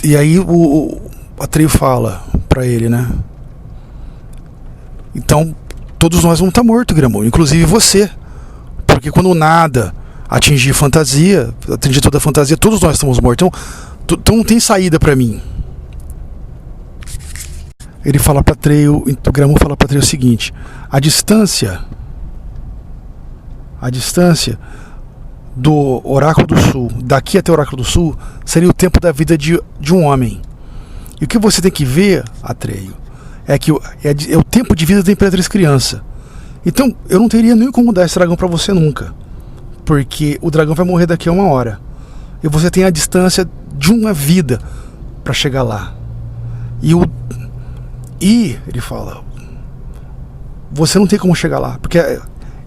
E aí a Atreio fala pra ele, né? Então, todos nós vamos estar mortos, Gramon, inclusive você. Porque quando nada atingir toda a fantasia, todos nós estamos mortos. Então não tem saída pra mim. Ele fala pra Atreio, o Gramon fala pra Atreio o seguinte: a distância do Oráculo do Sul, daqui até o Oráculo do Sul, seria o tempo da vida de um homem. E o que você tem que ver, Atreio, é que é o tempo de vida da Imperatriz Criança. Então, eu não teria nem como dar esse dragão pra você nunca. Porque o dragão vai morrer daqui a 1 hora. E você tem a distância de uma vida pra chegar lá. E ele fala: você não tem como chegar lá. Porque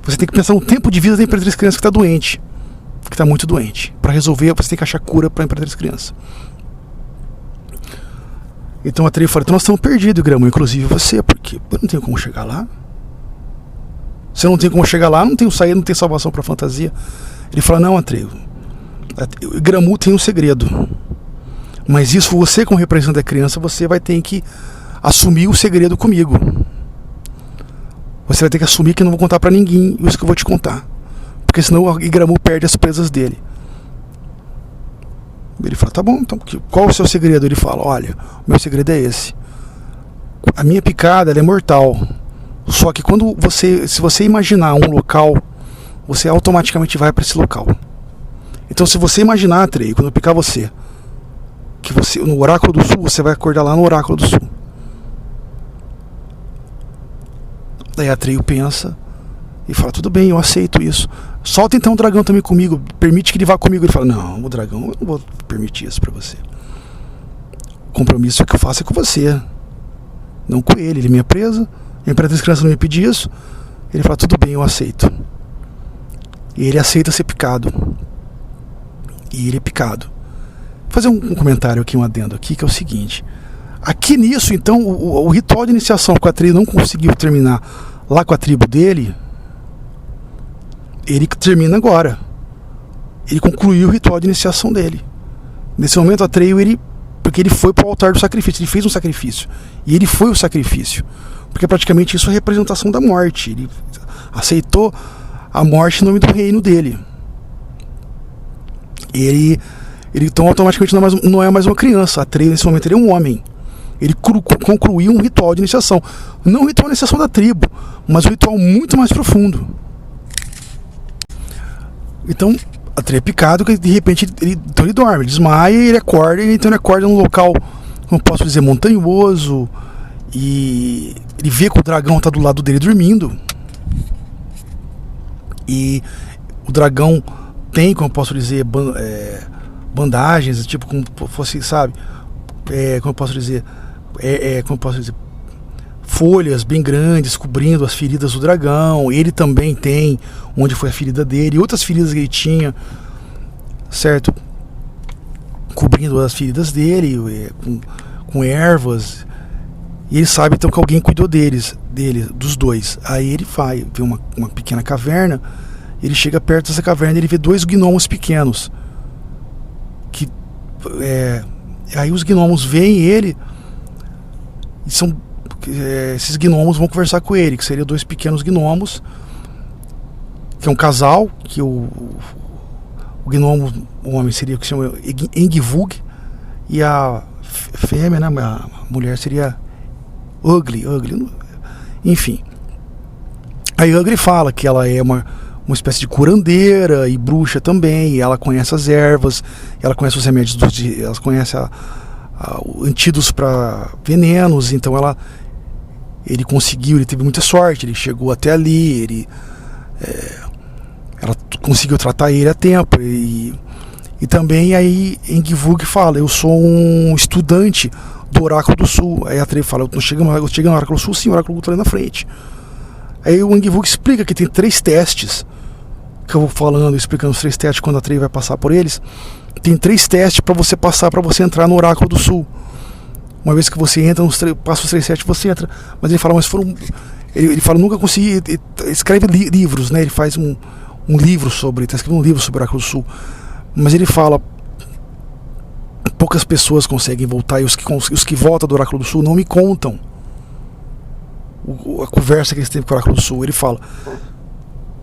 você tem que pensar no tempo de vida da Imperatriz Criança que está doente. Que está muito doente. Para resolver, você tem que achar cura para a Imperatriz Criança. Então a Atreio fala: então nós estamos perdidos, Gramon, inclusive você, porque eu não tenho como chegar lá. Você não tem como chegar lá, não tem saída, não tem salvação para a fantasia. Ele fala: não, Atreio, Gramon tem um segredo. Mas isso, você como representante da criança, você vai ter que assumir o segredo comigo. Você vai ter que assumir que eu não vou contar pra ninguém isso que eu vou te contar. Porque senão o Gramon perde as presas dele. Ele fala: tá bom, então qual é o seu segredo? Ele fala: olha, o meu segredo é esse. A minha picada, ela é mortal. Só que se você imaginar um local, você automaticamente vai para esse local. Então se você imaginar, Atreio, quando eu picar você, que você no Oráculo do Sul, você vai acordar lá no Oráculo do Sul. Daí Atreio pensa e fala: tudo bem, eu aceito isso. Solta então o dragão também comigo, permite que ele vá comigo. Ele fala: não, o dragão, eu não vou permitir isso pra você. O compromisso que eu faço é com você, não com ele. Ele é minha presa, a Imperatriz Criança não me pediu isso. Ele fala: tudo bem, eu aceito. E ele aceita ser picado. E ele é picado. Vou fazer um comentário aqui, um adendo aqui, que é o seguinte: aqui nisso, então, o ritual de iniciação que o Atreio não conseguiu terminar lá com a tribo dele, ele termina agora. Ele concluiu o ritual de iniciação dele. Nesse momento, o Atreio, porque ele foi para o altar do sacrifício, ele fez um sacrifício. E ele foi o sacrifício. Porque praticamente isso é a representação da morte. Ele aceitou a morte em nome do reino dele. Ele então automaticamente não é mais uma criança. Atreio nesse momento ele é um homem. Ele concluiu um ritual de iniciação. Não um ritual de iniciação da tribo, mas um ritual muito mais profundo. Então Atreio é picado, que de repente ele dorme, ele desmaia e ele acorda. Então ele acorda num local, como posso dizer, montanhoso. E ele vê que o dragão está do lado dele dormindo. E o dragão tem, como eu posso dizer, bandagens, tipo como fosse, sabe? Como eu posso dizer? Folhas bem grandes cobrindo as feridas do dragão. Ele também tem onde foi a ferida dele, e outras feridas que ele tinha, certo? Cobrindo as feridas dele, com ervas. E ele sabe então que alguém cuidou dos dois. Aí ele vê uma pequena caverna. Ele chega perto dessa caverna e ele vê 2 gnomos pequenos. Aí os gnomos veem ele. E esses gnomos vão conversar com ele, que seriam 2 pequenos gnomos, que é um casal, que o gnomo, o homem seria o que se chama Engvug, e a fêmea, né, a mulher seria Ugly, enfim. Aí Ugly fala que ela é uma espécie de curandeira e bruxa também, e ela conhece as ervas, ela conhece os remédios, ela conhece antídotos para venenos. Então ele teve muita sorte, ele chegou até ali, ela conseguiu tratar ele a tempo. E também aí Engvug fala: eu sou um estudante do Oráculo do Sul. Aí a Atreio fala: eu chego no Oráculo do Sul, sim, o Oráculo do Sul tá ali na frente. Aí o Engvug explica que tem 3 testes, que eu vou explicando os 3 testes quando a Atreio vai passar por eles. Tem 3 testes para você passar, para você entrar no Oráculo do Sul. Uma vez que você entra, passa os 3 testes, você entra. Mas ele fala: ele fala: nunca consegui. Ele escreve livros, né? Ele faz um livro está escrevendo um livro sobre o Oráculo do Sul. Mas ele fala: poucas pessoas conseguem voltar, e os que voltam do Oráculo do Sul não me contam a conversa que eles teve com o Oráculo do Sul. Ele fala: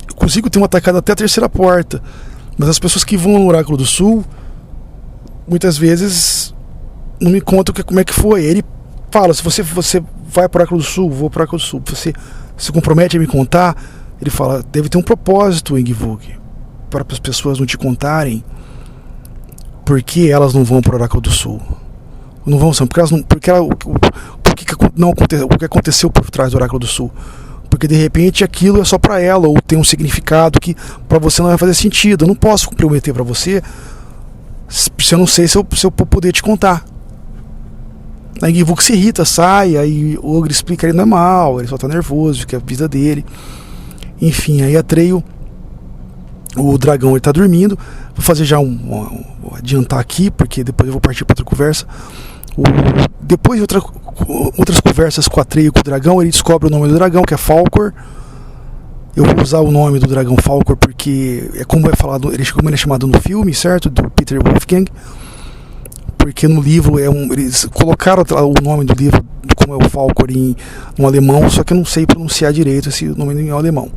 eu consigo ter uma atacada até a terceira porta, mas as pessoas que vão no Oráculo do Sul muitas vezes não me contam como é que foi. Ele fala: se você vai para o Oráculo do Sul, vou para o Oráculo do Sul, você se compromete a me contar. Ele fala: deve ter um propósito, Engi-Vug, para as pessoas não te contarem porque elas não vão para o Oráculo do Sul. Não vão, porque elas não, o que aconteceu por trás do Oráculo do Sul. Porque de repente aquilo é só para ela, ou tem um significado que para você não vai fazer sentido. Eu não posso prometer para você se eu não sei se eu poder te contar. Aí Engi-Vug se irrita, sai, aí o Ogre explica: ele não é mal, ele só tá nervoso, que é a vida dele. Enfim, aí Atreio, o dragão, ele tá dormindo. Vou fazer já vou adiantar aqui, porque depois eu vou partir para outra conversa. Depois de outras conversas com Atreio e com o dragão, ele descobre o nome do dragão, que é Falkor. Eu vou usar o nome do dragão Falkor porque é como é falado, como ele é chamado no filme, certo? Do Peter Wolfgang. Porque no livro eles colocaram o nome do livro como é o Falkor no alemão, só que eu não sei pronunciar direito esse nome em alemão.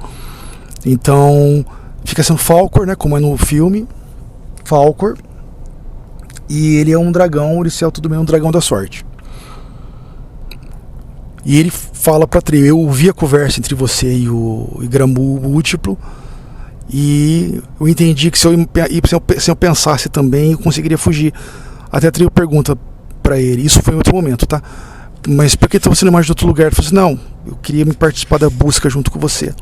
Então fica sendo Falkor, né, como é no filme, Falkor. E ele é um dragão, ele se autodenomina um dragão da sorte. E ele fala para Atreio: eu ouvi a conversa entre você e o Igramul Múltiplo, e eu entendi que se eu pensasse também, eu conseguiria fugir. Até Atreio pergunta para ele, isso foi em outro momento, tá? Mas por que você não imagina de outro lugar? Ele falou assim: não, eu queria me participar da busca junto com você.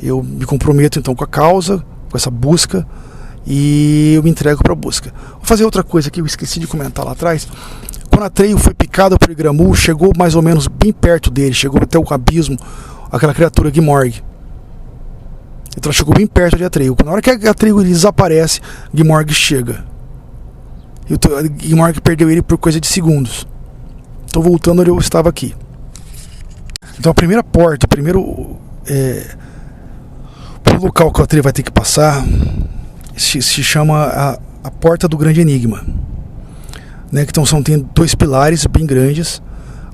Eu me comprometo então com a causa, com essa busca, e eu me entrego para a busca. Vou fazer outra coisa que eu esqueci de comentar lá atrás. Quando Atreio foi picado por Igramul, chegou mais ou menos bem perto dele, chegou até o abismo, aquela criatura Gmorg. Então ela chegou bem perto de Atreio. Na hora que Atreio desaparece, Gmorg chega. E o Gmorg perdeu ele por coisa de segundos. Estou voltando onde eu estava aqui. Então a primeira porta, o local que o Atreio vai ter que passar se chama a Porta do Grande Enigma, né? Então tem dois pilares bem grandes.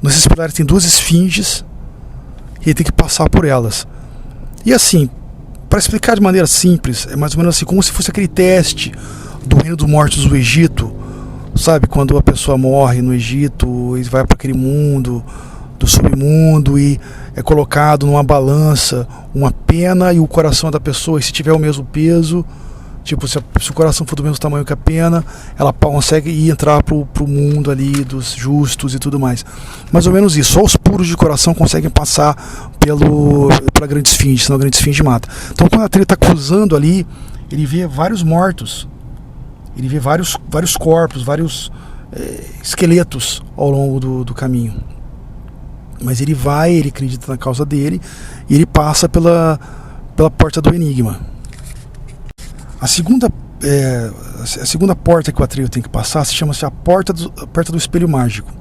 Nesses pilares tem duas esfinges e ele tem que passar por elas. E assim, para explicar de maneira simples, é mais ou menos assim, como se fosse aquele teste do Reino dos Mortos do Egito, sabe? Quando a pessoa morre no Egito, ele vai para aquele mundo do submundo e é colocado numa balança uma pena e o coração da pessoa, e se tiver o mesmo peso, tipo, se o coração for do mesmo tamanho que a pena, ela consegue ir entrar pro mundo ali dos justos e tudo mais. Mais ou menos isso. Só os puros de coração conseguem passar pela grande esfinge, senão a grande esfinge mata. Então quando a Atreio está cruzando ali, ele vê vários mortos, ele vê vários corpos, vários esqueletos ao longo do caminho. Mas ele acredita na causa dele, e ele passa pela Porta do Enigma. A segunda porta que o Atreio tem que passar chama-se a Porta do Espelho Mágico.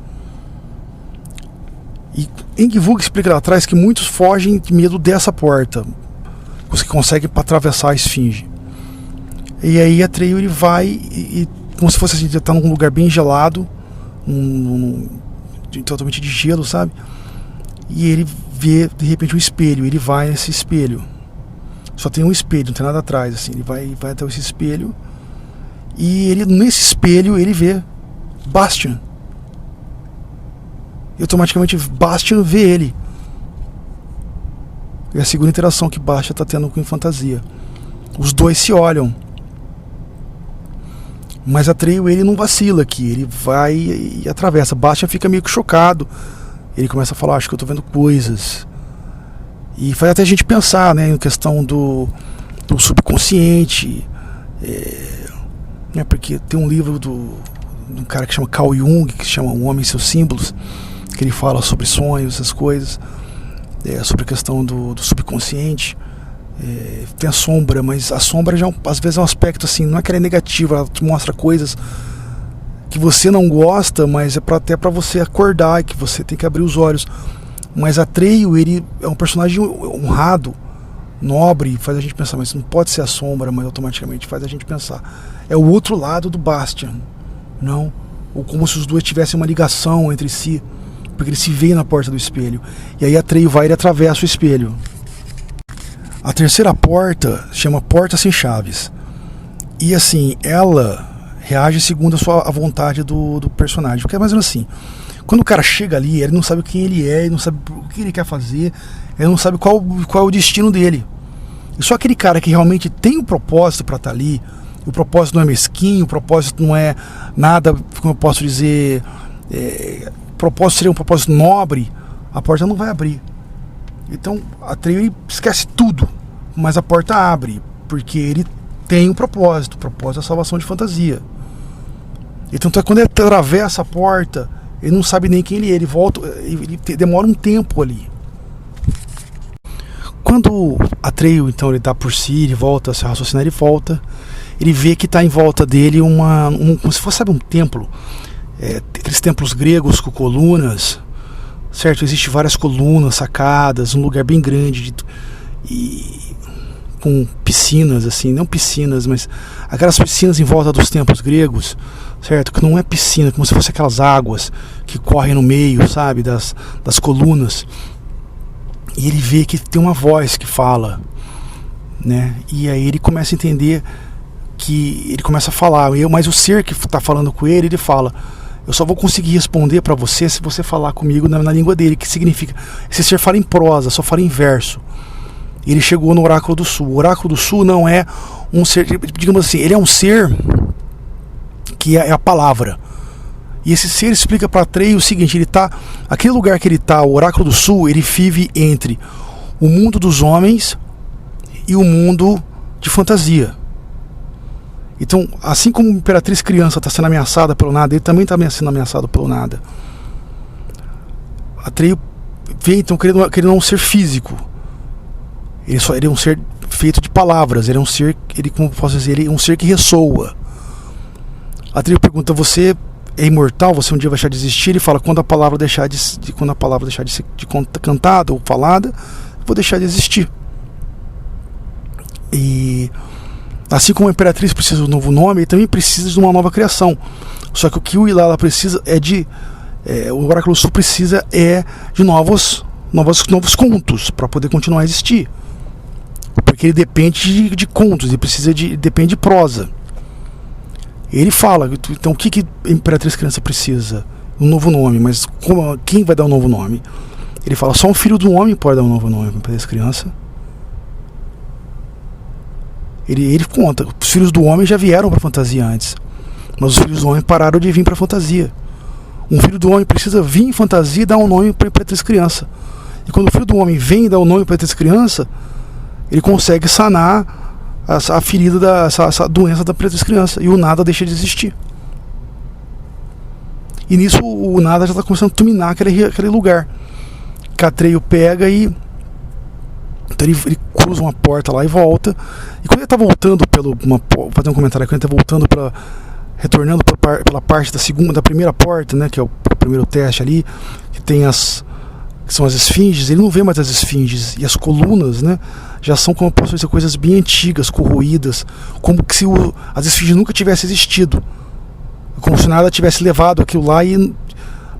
E Engi-Vug explica lá atrás que muitos fogem de medo dessa porta, os que conseguem atravessar a esfinge. E aí Atreio ele vai e como se fosse assim, ele está num lugar bem gelado, totalmente de gelo, sabe? E ele vê de repente um espelho, ele vai nesse espelho. Só tem um espelho, não tem nada atrás, assim. Ele vai até esse espelho, e nesse espelho ele vê Bastian. E automaticamente Bastian vê ele. É a segunda interação que Bastian está tendo com Fantasia. Os dois se olham. Mas Atreio ele não vacila aqui, ele vai e atravessa. Bastian fica meio que chocado. Ele começa a falar: acho que eu estou vendo coisas. E faz até a gente pensar, né, em questão do subconsciente, né, porque tem um livro de um cara que chama Carl Jung, que se chama O Homem e Seus Símbolos, que ele fala sobre sonhos, essas coisas, sobre a questão do subconsciente. Tem a sombra, mas a sombra já às vezes é um aspecto assim, não é que ela é negativa, ela te mostra coisas que você não gosta, mas até para você acordar, e que você tem que abrir os olhos. Mas Atreio, ele é um personagem honrado, nobre, faz a gente pensar, mas não pode ser a sombra, mas automaticamente faz a gente pensar. É o outro lado do Bastian, Não. Ou como se os dois tivessem uma ligação entre si, porque eles se veem na porta do espelho. E aí Atreio vai e atravessa o espelho. A terceira porta chama Porta Sem Chaves. E assim, ela reage segundo a vontade do personagem. Porque é mais ou menos assim. Quando o cara chega ali, ele não sabe quem ele é, ele não sabe o que ele quer fazer, ele não sabe qual é o destino dele. E só aquele cara que realmente tem um propósito para estar ali, o propósito não é mesquinho, o propósito não é nada, como eu posso dizer, o propósito seria um propósito nobre, a porta não vai abrir. Então Atreio esquece tudo, mas a porta abre, porque ele tem um propósito, o propósito da salvação de fantasia. Então quando ele atravessa a porta, ele não sabe nem quem ele é, ele volta, ele demora um tempo ali. Quando Atreio, então, ele dá por si, ele volta a se raciocinar, ele volta, ele vê que está em volta dele como se fosse, sabe, um templo, aqueles templos gregos com colunas, certo? Existem várias colunas sacadas, um lugar bem grande, e com piscinas, assim, não piscinas, mas aquelas piscinas em volta dos templos gregos, certo? Que não é piscina, como se fosse aquelas águas que correm no meio, sabe, das colunas. E ele vê que tem uma voz que fala, né? E aí ele começa a entender que ele começa a falar, mas o ser que está falando com ele fala: eu só vou conseguir responder para você se você falar comigo na língua dele, que significa, esse ser fala em prosa, só fala em verso. Ele chegou no Oráculo do Sul. O Oráculo do Sul não é um ser, digamos assim, ele é um ser que é a palavra. E esse ser explica para Atreio o seguinte: ele tá, aquele lugar que ele está, o Oráculo do Sul, ele vive entre o mundo dos homens e o mundo de fantasia. Então, assim como a Imperatriz Criança está sendo ameaçada pelo nada, ele também está sendo ameaçado pelo nada. Atreio vê então que ele não é um ser físico. Ele é um ser feito de palavras. Ele é um ser, como posso dizer, ele é um ser que ressoa. Atreio pergunta: você é imortal? Você um dia vai deixar de existir? Ele fala: quando a palavra deixar de ser cantada ou falada, eu vou deixar de existir. E assim como a Imperatriz precisa de um novo nome, ele também precisa de uma nova criação. Só que o que o Ilala precisa o Oráculo Sul precisa de novos contos para poder continuar a existir. Porque ele depende de contos, ele depende de prosa. Ele fala: então o que a Imperatriz Criança precisa? Um novo nome. Mas quem vai dar um novo nome? Ele fala: só um filho do homem pode dar um novo nome para a Imperatriz Criança. Ele conta: os filhos do homem já vieram para a fantasia antes, mas os filhos do homem pararam de vir para a fantasia. Um filho do homem precisa vir em fantasia e dar um nome para a Imperatriz Criança. E quando o filho do homem vem e dá um nome para a Imperatriz Criança, ele consegue sanar a ferida essa doença da Imperatriz Criança, e o nada deixa de existir. E nisso o nada já está começando a dominar aquele lugar. Atreio pega e então ele cruza uma porta lá e volta. E quando ele está voltando vou fazer um comentário aqui, quando ele está voltando retornando pela parte da primeira porta, né, que é o primeiro teste ali, que são as esfinges, ele não vê mais as esfinges, e as colunas, né, já são, como eu posso dizer, coisas bem antigas, corroídas, como se as esfinges nunca tivessem existido, como se nada tivesse levado aquilo lá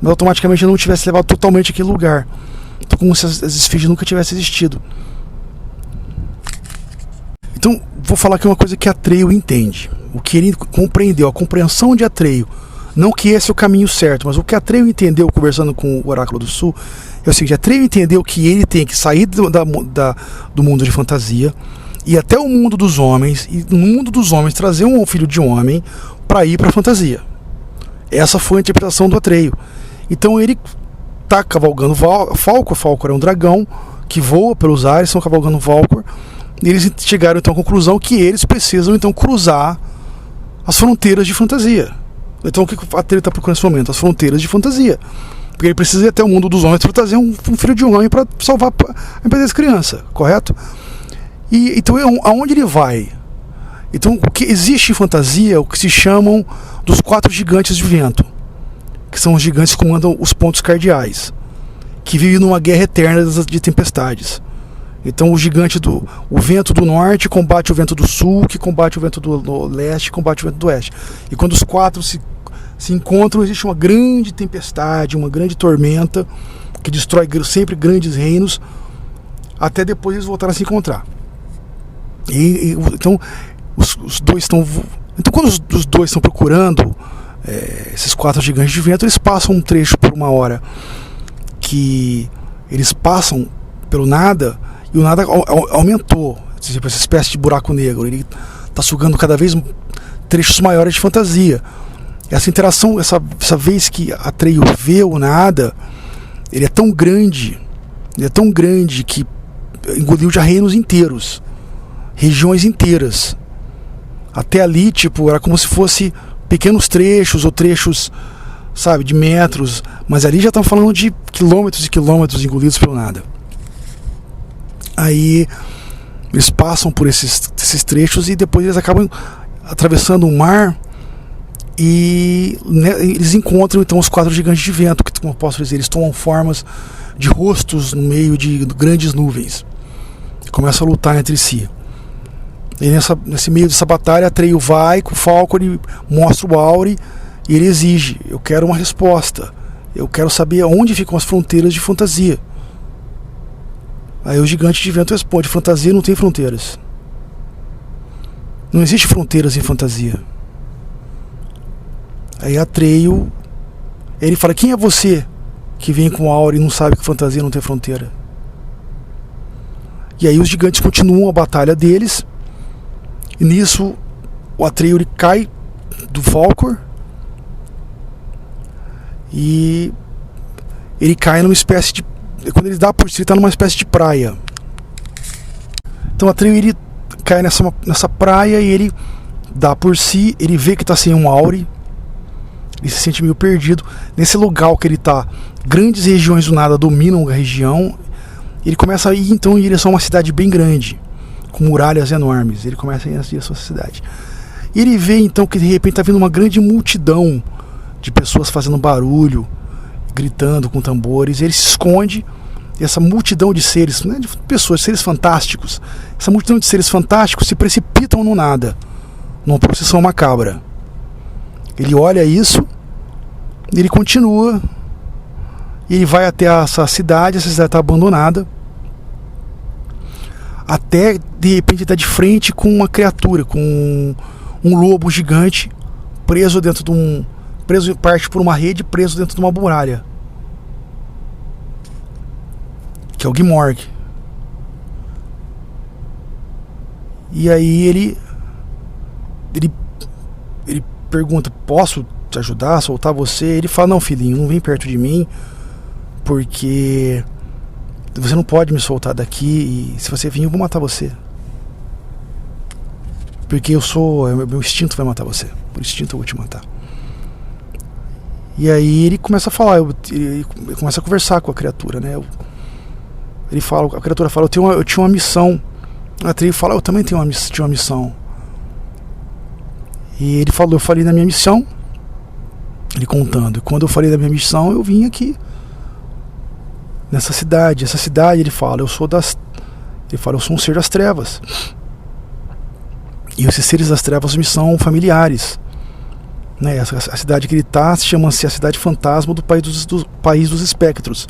mas automaticamente não tivesse levado totalmente aquele lugar. Então, como se as esfinges nunca tivessem existido. Então, vou falar aqui uma coisa que Atreio entende, o que ele compreendeu, a compreensão de Atreio. Não que esse é o caminho certo, mas o que Atreio entendeu conversando com o Oráculo do Sul é o seguinte: Atreio entendeu que ele tem que sair do mundo de fantasia e até o mundo dos homens, e no mundo dos homens trazer um filho de homem para ir para a fantasia. Essa foi a interpretação do Atreio. Então ele está cavalgando Falcor. Falcor é um dragão que voa pelos ares, estão cavalgando Falcor, e eles chegaram então à conclusão que eles precisam então cruzar as fronteiras de fantasia. Então o que o Atreio está procurando nesse momento? As fronteiras de fantasia. Porque ele precisa ir até o mundo dos homens para trazer um filho de um homem para salvar a Imperatriz Criança, correto? E então aonde ele vai? Então o que existe em fantasia, o que se chamam dos 4 gigantes de vento, que são os gigantes que comandam os pontos cardeais, que vivem numa guerra eterna de tempestades. Então o vento do norte combate o vento do sul, que combate o vento do leste, combate o vento do oeste. E quando os 4 se encontram, existe uma grande tempestade, uma grande tormenta que destrói sempre grandes reinos, até depois eles voltarem a se encontrar. Então os dois estão. Então quando os dois estão procurando esses 4 gigantes de vento, eles passam um trecho por uma hora que eles passam pelo nada, e o nada aumentou, tipo, essa espécie de buraco negro. Ele está sugando cada vez trechos maiores de fantasia. Essa interação, essa vez que Atreyu vê o nada, ele é tão grande que engoliu já reinos inteiros, regiões inteiras. Até ali, tipo, era como se fosse pequenos trechos, ou trechos, sabe, de metros, mas ali já estão falando de quilômetros e quilômetros engolidos pelo nada. Aí eles passam por esses trechos e depois eles acabam atravessando o mar, e eles encontram então os 4 gigantes de vento, que, como eu posso dizer, eles tomam formas de rostos no meio de grandes nuvens, começam a lutar entre si. E nesse meio dessa batalha, Atreyu vai com o Falcor e mostra o Auri, e ele exige: eu quero uma resposta, eu quero saber onde ficam as fronteiras de fantasia. Aí o gigante de vento responde: fantasia não tem fronteiras, não existe fronteiras em fantasia. Aí Atreyu, ele fala: quem é você que vem com o Auri e não sabe que fantasia não tem fronteira? E aí os gigantes continuam a batalha deles. E nisso o Atreyu, ele cai do Falcor e ele cai numa espécie de... Quando ele dá por si, ele está numa espécie de praia. Então o Atreyu, ele cai nessa praia e ele dá por si, ele vê que está sem um Auri, ele se sente meio perdido. Nesse lugar que ele está, grandes regiões do nada dominam a região. Ele começa a ir então em direção a uma cidade bem grande, com muralhas enormes. Ele começa a ir na sua cidade. E ele vê então que de repente está vindo uma grande multidão de pessoas fazendo barulho, gritando com tambores. Ele se esconde, e essa multidão de seres, né, de pessoas, seres fantásticos, essa multidão de seres fantásticos se precipitam no nada, numa procissão macabra. Ele olha isso, ele continua, e ele vai até essa cidade está abandonada, até de repente está de frente com uma criatura, com um lobo gigante preso dentro de preso parte por uma rede, preso dentro de uma muralha, que é o Gmorg. E aí ele pergunta: posso te ajudar a soltar você? Ele fala: não, filhinho, não vem perto de mim, porque você não pode me soltar daqui, e se você vir eu vou matar você, porque meu instinto vai matar você, por instinto eu vou te matar. E aí ele começa a falar, ele começa a conversar com a criatura, né? A criatura fala: eu tinha uma missão. A Atreyu fala: eu também tinha uma missão. E ele falou: eu falei da minha missão, ele contando, e quando eu falei da minha missão, eu vim aqui nessa cidade. Essa cidade, ele fala, eu sou um ser das trevas, e esses seres das trevas me são familiares, né? A cidade que ele está chama-se a cidade fantasma do país dos espectros,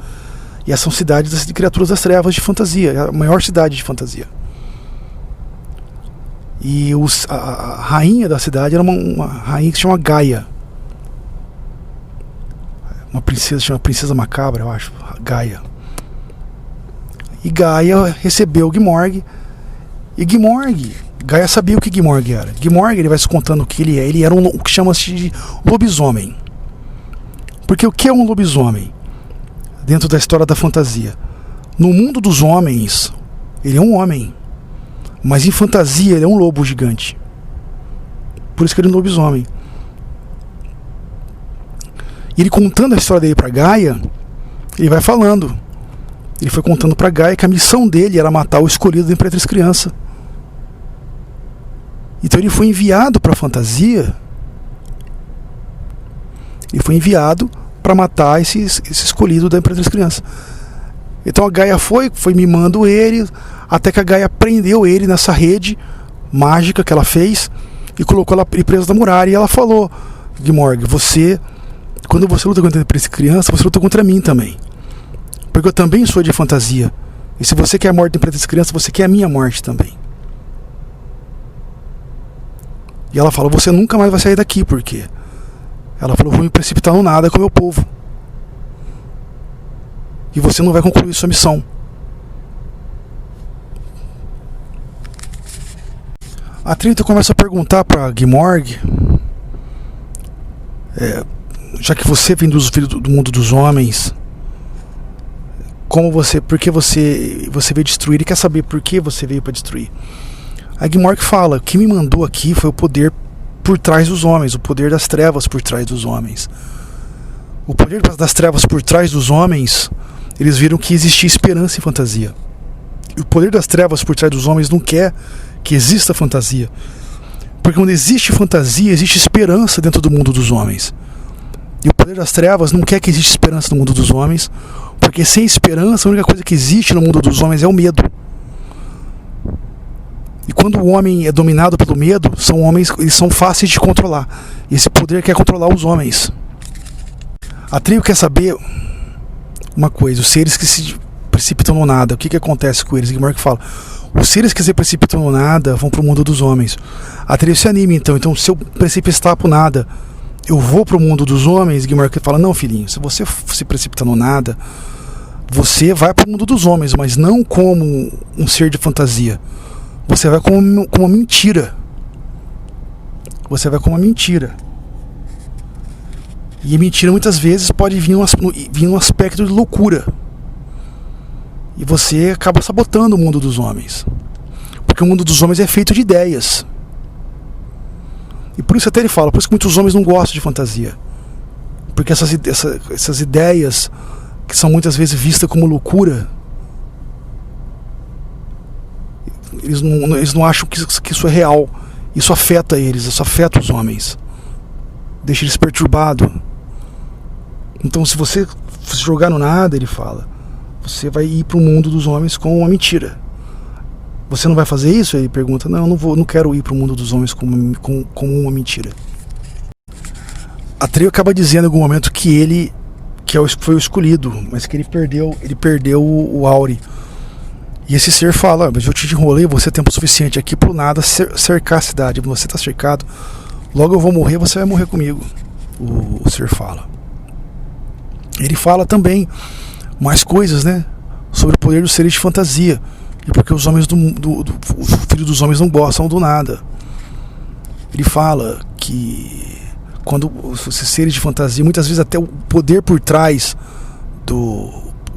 e essas são cidades de criaturas das trevas de fantasia, é a maior cidade de fantasia. E a rainha da cidade era uma rainha que se chama Gaia, uma princesa, chama Princesa Macabra, eu acho, Gaia. E Gaia recebeu o Gmorg, e Gaia sabia o que Gmorg era. Gmorg, ele vai se contando o que ele é. Ele era o que chama-se de lobisomem. Porque o que é um lobisomem dentro da história da fantasia? No mundo dos homens, ele é um homem, mas em fantasia ele é um lobo gigante. Por isso que ele é um lobisomem. E ele contando a história dele para Gaia, ele vai falando. Ele foi contando para Gaia que a missão dele era matar o escolhido da Imperatriz Criança. Então ele foi enviado para a fantasia. Ele foi enviado para matar esse escolhido da Imperatriz Criança. Então a Gaia foi mimando ele, até que a Gaia prendeu ele nessa rede mágica que ela fez e colocou ele preso na muralha. E ela falou: Gmorg, quando você luta contra essa criança, você luta contra mim também. Porque eu também sou de fantasia. E se você quer a morte dessa criança, você quer a minha morte também. E ela fala, você nunca mais vai sair daqui, por quê? Ela falou, vou me precipitar no nada com o meu povo. E você não vai concluir sua missão. A Trinita começa a perguntar para Gmorg, já que você vem dos filhos do mundo dos homens, por que você veio destruir? Ele quer saber por que você veio para destruir. A Gmorg fala, o que me mandou aqui foi o poder por trás dos homens, o poder das trevas por trás dos homens. O poder das trevas por trás dos homens, eles viram que existia esperança em fantasia. E o poder das trevas por trás dos homens não quer que exista fantasia. Porque quando existe fantasia, existe esperança dentro do mundo dos homens. E o poder das trevas não quer que exista esperança no mundo dos homens, porque sem esperança, a única coisa que existe no mundo dos homens é o medo. E quando o homem é dominado pelo medo, eles são fáceis de controlar. E esse poder quer controlar os homens. A tribo quer saber uma coisa, os seres que se precipitam no nada, o que acontece com eles? Gmorg fala, os seres que se precipitam no nada vão para o mundo dos homens. A tribo se anima então se eu precipitar para o nada, eu vou para o mundo dos homens. Gmorg fala, não filhinho, se você se precipitar no nada, você vai para o mundo dos homens, mas não como um ser de fantasia. Você vai com uma mentira. Você vai com uma mentira. E a mentira muitas vezes pode vir num aspecto de loucura. E você acaba sabotando o mundo dos homens. Porque o mundo dos homens é feito de ideias. E por isso até ele fala, por isso que muitos homens não gostam de fantasia. Porque essas ideias, que são muitas vezes vistas como loucura, eles não acham que isso é real. Isso afeta eles, isso afeta os homens. Deixa eles perturbados. Então se você se jogar no nada, ele fala, você vai ir para o mundo dos homens com uma mentira. Você não vai fazer isso? Ele pergunta, não, não quero ir para o mundo dos homens com uma mentira. Atreio acaba dizendo em algum momento que ele foi o escolhido, mas que ele perdeu o Auri. E esse ser fala, mas eu te enrolei você tempo suficiente aqui pro nada cercar a cidade. Você está cercado, logo eu vou morrer, você vai morrer comigo. O ser fala. Ele fala também mais coisas, né, sobre o poder dos seres de fantasia. E porque os homens os filhos dos homens não gostam do nada. Ele fala que quando os seres de fantasia, muitas vezes até o poder por trás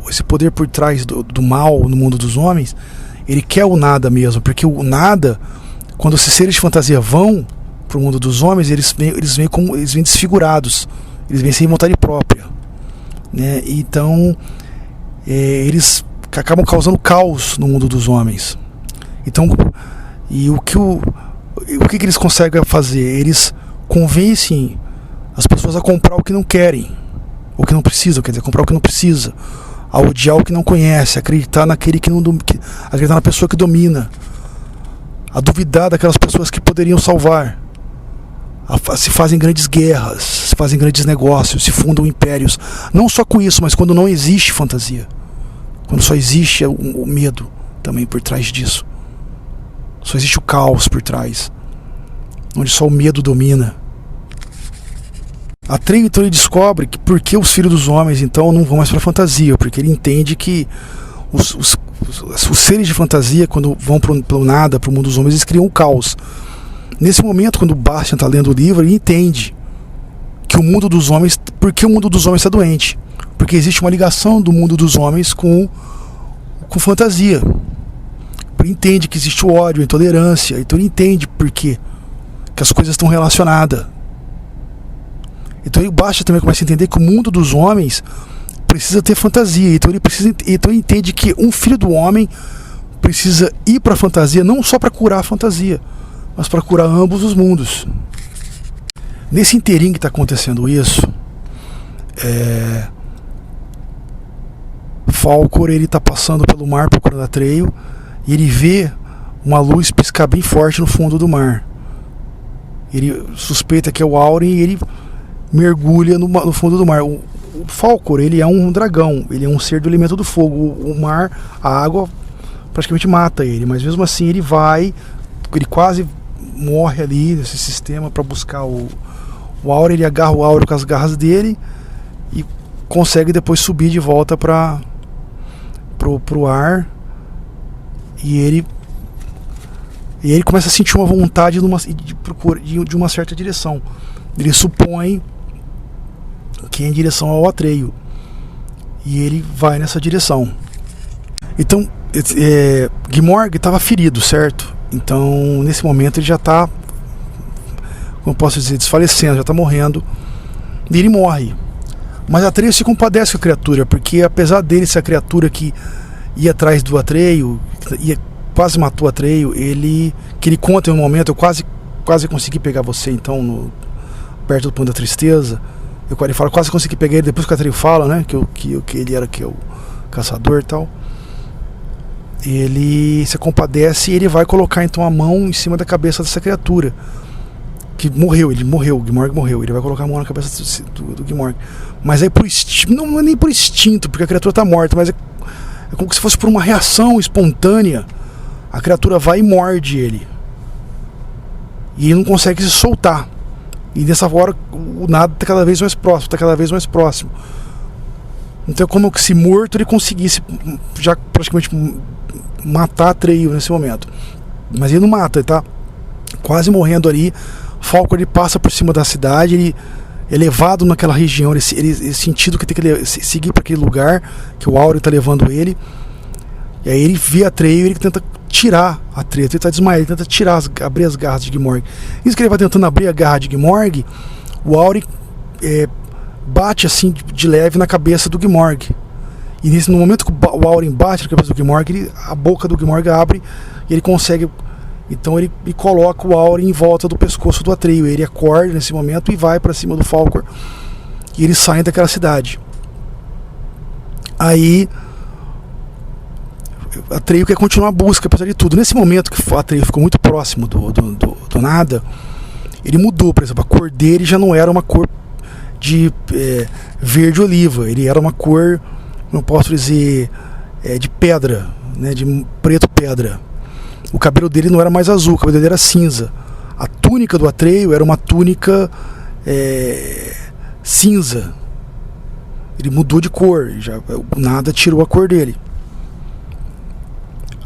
esse poder por trás do mal no mundo dos homens, ele quer o nada mesmo, porque o nada, quando esses seres de fantasia vão para o mundo dos homens, eles vêm desfigurados, eles vêm sem vontade própria, né? Então eles acabam causando caos no mundo dos homens. Então, e o que eles conseguem fazer? Eles convencem as pessoas a comprar o que não querem, o que não precisam, quer dizer, comprar o que não precisa, a odiar o que não conhece, acreditar acreditar na pessoa que domina, a duvidar daquelas pessoas que poderiam salvar, se fazem grandes guerras, se fazem grandes negócios, se fundam impérios, não só com isso, mas quando não existe fantasia, quando só existe o medo também por trás disso, só existe o caos por trás, onde só o medo domina. Atreio então ele descobre que por que os filhos dos homens então não vão mais para a fantasia, porque ele entende que os seres de fantasia, quando vão para o nada, para o mundo dos homens, eles criam um caos. Nesse momento, quando o Bastian está lendo o livro, ele entende que o mundo dos homens, porque o mundo dos homens está doente, porque existe uma ligação do mundo dos homens com fantasia. Ele entende que existe o ódio, a intolerância, então ele entende por quê que as coisas estão relacionadas. Então ele Bastian também começa a entender que o mundo dos homens precisa ter fantasia. Então ele entende que um filho do homem precisa ir para a fantasia, não só para curar a fantasia, mas para curar ambos os mundos. Nesse inteirinho que está acontecendo isso, Falcor ele está passando pelo mar procurando Atreio e ele vê uma luz piscar bem forte no fundo do mar. Ele suspeita que é o Auri e ele mergulha no fundo do mar. O Falkor, ele é um dragão, ele é um ser do elemento do fogo. O mar, a água praticamente mata ele, mas mesmo assim ele quase morre ali nesse sistema para buscar o Aure. Ele agarra o Aure com as garras dele e consegue depois subir de volta pro ar, e ele começa a sentir uma vontade de uma certa direção. Ele supõe que é em direção ao Atreio, e ele vai nessa direção. Então Gmorg estava ferido, certo? Então nesse momento ele já está, como posso dizer, desfalecendo, já está morrendo, e ele morre. Mas Atreio se compadece com a criatura, porque apesar dele ser a criatura que ia atrás do Atreio, quase matou o Atreio, que ele conta em um momento: eu quase consegui pegar você, então perto do ponto da tristeza. Ele fala, quase consegui pegar ele, depois que o Atreio fala, né, que ele era o caçador e tal. Ele se compadece e ele vai colocar então a mão em cima da cabeça dessa criatura que morreu. O Gmorg morreu. Ele vai colocar a mão na cabeça do Gmorg. Mas aí não é nem por instinto, porque a criatura está morta, mas é como se fosse por uma reação espontânea. A criatura vai e morde ele, e ele não consegue se soltar. E nessa hora o nada está cada vez mais próximo, Então é como se morto ele conseguisse já praticamente matar Atreio nesse momento. Mas ele não mata, ele tá quase morrendo ali. Falkor, ele passa por cima da cidade, ele é levado naquela região, ele sentido que tem que seguir para aquele lugar que o Aure está levando ele. E aí ele vê Atreio e ele tenta tirar Atreio, ele está desmaiado, ele tenta abrir as garras de Gmorg. Isso que ele vai tentando abrir a garra de Gmorg, o Aure bate assim de leve na cabeça do Gmorg. E no momento que o Aure bate na cabeça do Gmorg, a boca do Gmorg abre e ele consegue. Então ele coloca o Aure em volta do pescoço do Atreio. Ele acorda nesse momento e vai para cima do Falkor, e eles saem daquela cidade. Aí Atreio quer continuar a busca, apesar de tudo. Nesse momento que o Atreio ficou muito próximo do nada, ele mudou. Por exemplo, a cor dele já não era uma cor de verde oliva, ele era uma cor, não posso dizer, de pedra, né, de preto pedra. O cabelo dele não era mais azul, o cabelo dele era cinza. A túnica do Atreio era uma túnica cinza. Ele mudou de cor, nada tirou a cor dele.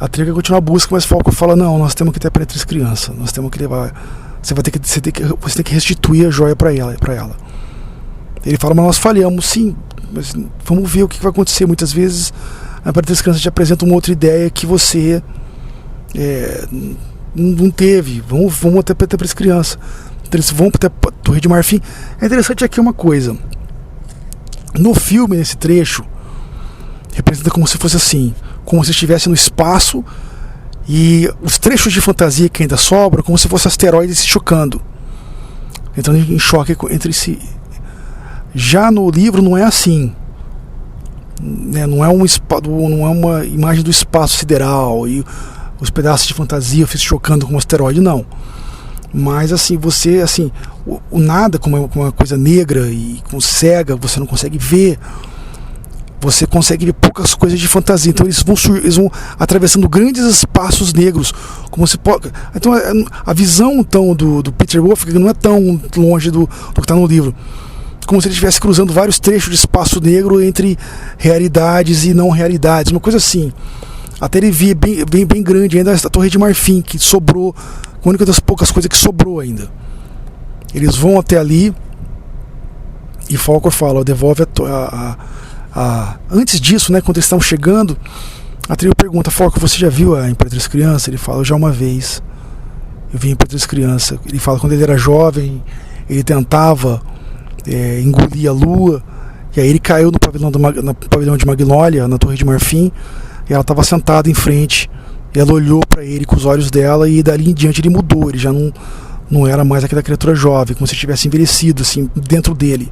Atreio quer continuar a busca, mas Falkor fala: não, nós temos que ter a Peretriz criança, nós temos que levar, você tem que restituir a joia para ela. Ele fala: mas nós falhamos, sim, mas vamos ver o que vai acontecer. Muitas vezes a Peretriz criança te apresenta uma outra ideia que você não teve. Vamos até a Peretriz criança. Então eles vão até a Torre de Marfim. É interessante aqui uma coisa: no filme, nesse trecho, representa como se fosse assim, como se estivesse no espaço, e os trechos de fantasia que ainda sobram, como se fossem asteroides se chocando, entrando em choque entre si. Já no livro não é assim, né? Não é uma imagem do espaço sideral e os pedaços de fantasia se chocando com um asteroide, não. Mas assim, o nada, como é uma coisa negra e com cega, você não consegue ver. Você consegue ver poucas coisas de fantasia. Então eles vão atravessando grandes espaços negros, como se pode. Então a visão então do Peter Wolf não é tão longe do que está no livro, como se ele estivesse cruzando vários trechos de espaço negro entre realidades e não realidades, uma coisa assim. Até ele via bem grande ainda a Torre de Marfim, que sobrou, a única das poucas coisas que sobrou ainda. Eles vão até ali e Falkor fala: devolve antes disso, né, quando eles estão chegando, Atreio pergunta: Falkor, você já viu a Imperatriz Criança? Ele fala: já uma vez eu vi a Imperatriz Criança. Ele fala: quando ele era jovem, ele tentava engolir a lua, e aí ele caiu no pavilhão de Magnólia, na Torre de Marfim, e ela estava sentada em frente, e ela olhou para ele com os olhos dela, e dali em diante ele mudou. Ele já não era mais aquela criatura jovem, como se tivesse envelhecido assim dentro dele.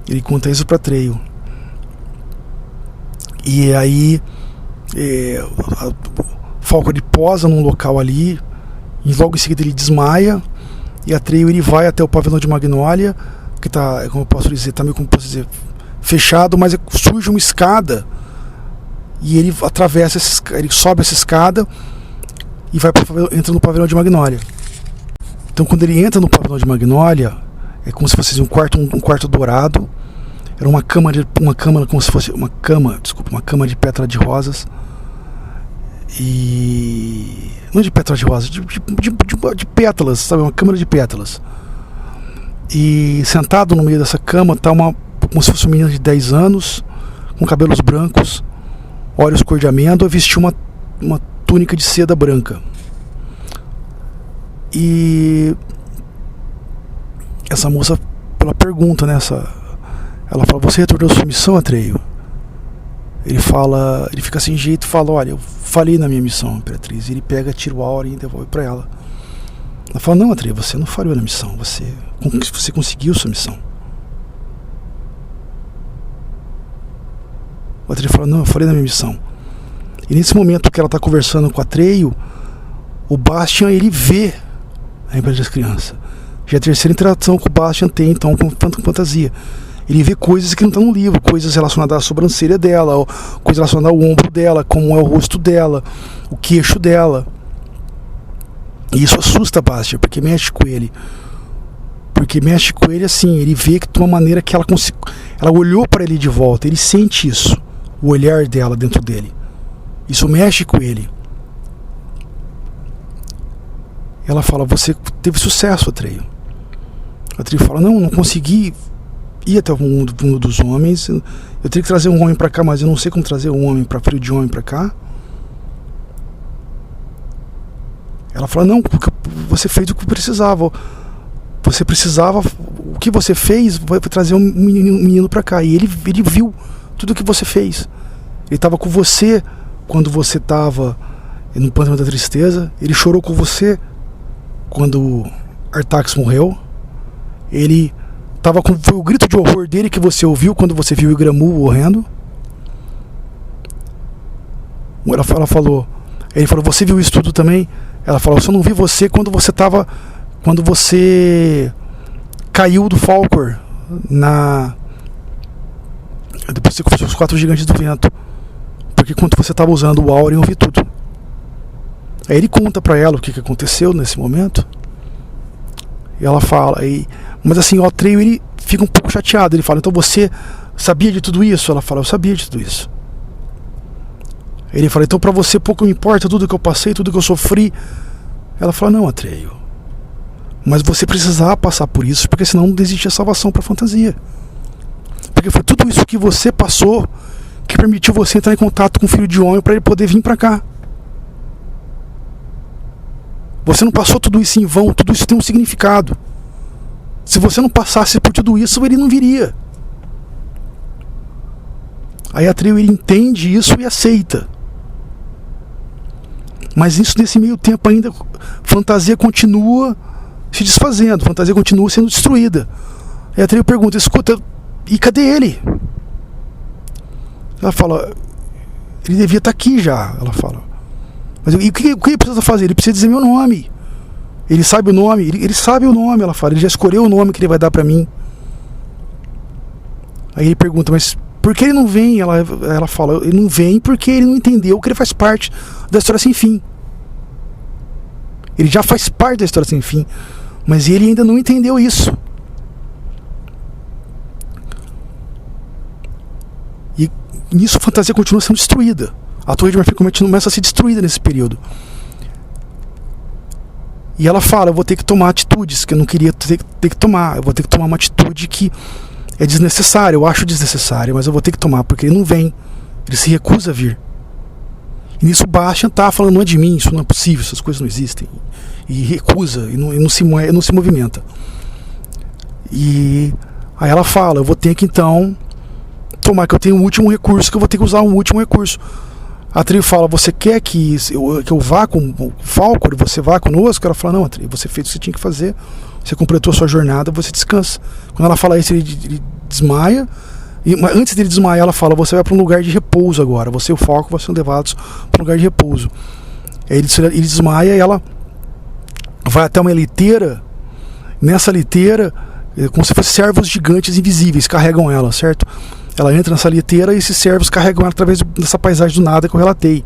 Ele conta isso para Atreio. E aí Falkor posa num local ali, e logo em seguida ele desmaia, E Atreio ele vai até o pavilhão de Magnólia, que tá, como eu posso dizer, tá meio, como posso dizer, fechado, mas surge uma escada e ele atravessa ele sobe essa escada e entra no pavilhão de Magnólia. Então quando ele entra no pavilhão de Magnólia, é como se fosse um quarto dourado. Era uma cama como se fosse uma cama de pétala de rosas. E não de pétalas de rosas, de pétalas, sabe, uma câmara de pétalas. E sentado no meio dessa cama tá como se fosse uma menina de 10 anos, com cabelos brancos, olhos cor de amêndoa, vestiu uma túnica de seda branca. E essa moça, ela pergunta, né, ela fala: você retornou sua missão, Atreio? Ele fica sem jeito e fala: olha, eu falhei na minha missão, Imperatriz. E ele pega, tira o aura e devolve pra ela. Ela fala: não, Atreio, você não falhou na missão, você conseguiu sua missão. O Atreio fala: não, eu falei na minha missão. E nesse momento que ela está conversando com o Atreio, o Bastian, ele vê a Imperatriz Criança. Já é a terceira interação que o Bastian tem então com fantasia. Ele vê coisas que não estão no livro, coisas relacionadas à sobrancelha dela, coisas relacionadas ao ombro dela, como é o rosto dela, o queixo dela. E isso assusta Bastian, porque mexe com ele. Porque mexe com ele assim, ele vê que de uma maneira que ela olhou para ele de volta, ele sente isso, o olhar dela dentro dele. Isso mexe com ele. Ela fala: você teve sucesso, Atreio. Atreio fala: não consegui ir até o mundo dos homens. Eu teria que trazer um homem pra cá, mas eu não sei como trazer um homem pra frio de homem pra cá. Ela fala: não, porque você fez o que precisava. Você precisava, o que você fez vai trazer um menino pra cá. E ele viu tudo o que você fez. Ele estava com você quando você estava no Pântano da Tristeza. Ele chorou com você quando Artax morreu. Ele foi o grito de horror dele que você ouviu quando você viu o Igramu morrendo. Ele falou: você viu isso tudo também? Ela falou: eu só não vi você quando você caiu do Falcor depois você conversou com os 4 gigantes do vento, porque quando você estava usando o Aura eu vi tudo. Aí ele conta pra ela o que aconteceu nesse momento. E ela fala, mas assim, o Atreio, ele fica um pouco chateado. Ele fala: então você sabia de tudo isso? Ela fala: eu sabia de tudo isso. Ele fala: então pra você pouco me importa tudo que eu passei, tudo que eu sofri. Ela fala: não, Atreio, mas você precisava passar por isso, porque senão não existia salvação pra fantasia. Porque foi tudo isso que você passou que permitiu você entrar em contato com o Filho de Homem para ele poder vir pra cá. Você não passou tudo isso em vão, tudo isso tem um significado. Se você não passasse por tudo isso, ele não viria. Aí Atreio, ele entende isso e aceita. Mas isso, nesse meio tempo ainda, fantasia continua se desfazendo, fantasia continua sendo destruída. Aí Atreio pergunta: escuta, e cadê ele? Ela fala: ele devia estar aqui já. Ela fala: mas o que ele precisa fazer? Ele precisa dizer meu nome. Ele sabe o nome? Ele sabe o nome, ela fala. Ele já escolheu o nome que ele vai dar pra mim. Aí ele pergunta: mas por que ele não vem? Ela fala: ele não vem porque ele não entendeu que ele faz parte da História Sem Fim. Ele já faz parte da História Sem Fim, mas ele ainda não entendeu isso. E nisso a fantasia continua sendo destruída. A Torre de Marfim começa a ser destruída nesse período. E ela fala: eu vou ter que tomar atitudes que eu não queria ter que tomar. Eu vou ter que tomar uma atitude que é desnecessária. Eu acho desnecessária, mas eu vou ter que tomar, porque ele não vem. Ele se recusa a vir. E nisso o Bastian tá falando: não é de mim, isso não é possível, essas coisas não existem. E recusa, e não se movimenta. E aí ela fala: eu vou ter que então tomar, que eu tenho um último recurso, que eu vou ter que usar um último recurso. A Atreio fala: você quer que eu vá com o Falcor, você vá conosco? Ela fala: não, Atreio, você fez o que você tinha que fazer, você completou a sua jornada, você descansa. Quando ela fala isso, ele desmaia. Mas antes dele desmaiar, ela fala: você vai para um lugar de repouso agora, você e o Falcor vão ser levados para um lugar de repouso. Aí ele desmaia e ela vai até uma leiteira Nessa liteira, como se fossem servos gigantes invisíveis, carregam ela, certo? Ela entra nessa liteira e esses servos carregam ela através dessa paisagem do nada que eu relatei.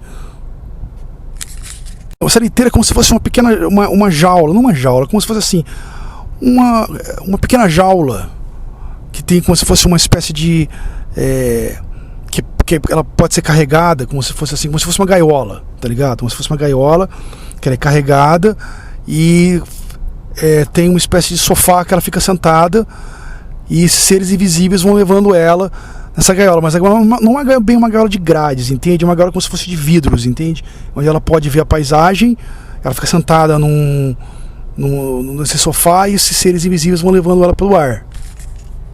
Essa liteira é como se fosse uma pequena uma jaula, não uma jaula, como se fosse assim uma pequena jaula que tem como se fosse uma espécie de que ela pode ser carregada como se fosse assim, como se fosse uma gaiola, tá ligado? Como se fosse uma gaiola que ela é carregada e tem uma espécie de sofá que ela fica sentada e esses seres invisíveis vão levando ela nessa gaiola, mas a gaiola não é bem uma gaiola de grades, entende? É uma gaiola como se fosse de vidros, entende? Onde ela pode ver a paisagem, ela fica sentada nesse sofá e esses seres invisíveis vão levando ela pelo ar.